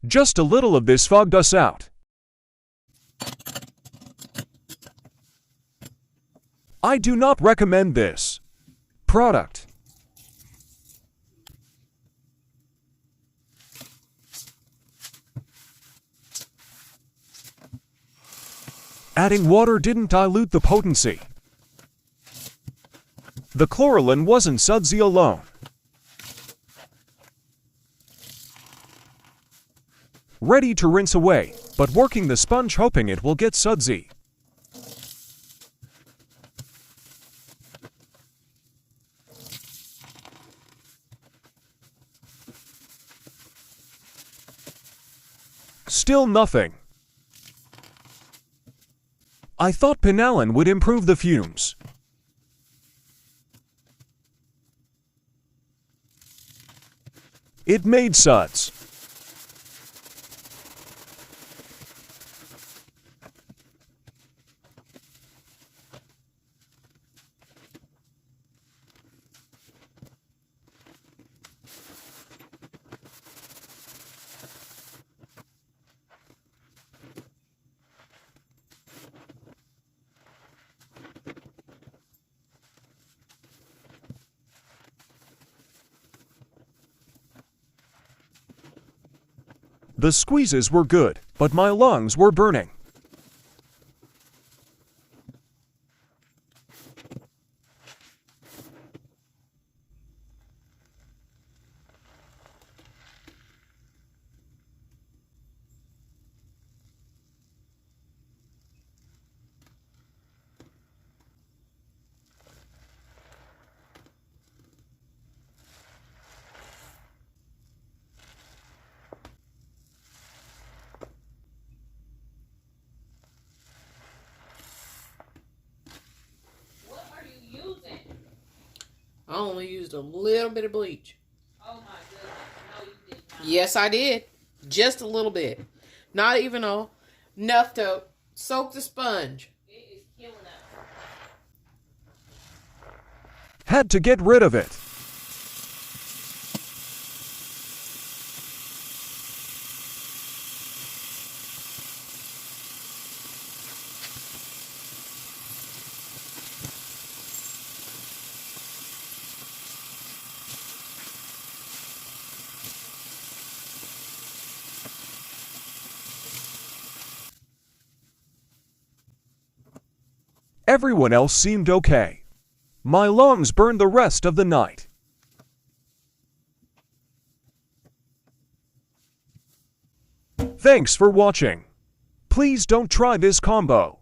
Just a little of this fogged us out. I do not recommend this product. Adding water didn't dilute the potency. The chlorelin wasn't sudsy alone. Ready to rinse away, but working the sponge hoping it will get sudsy. Still nothing. I thought Penalin would improve the fumes. It made suds. The squeezes were good, but my lungs were burning. I only used a little bit of bleach. Oh my goodness. No, you did not. Yes, I did. Just a little bit. Not even enough to soak the sponge. It is killing us. Had to get rid of it. Everyone else seemed okay. My lungs burned the rest of the night. Thanks for watching. Please don't try this combo.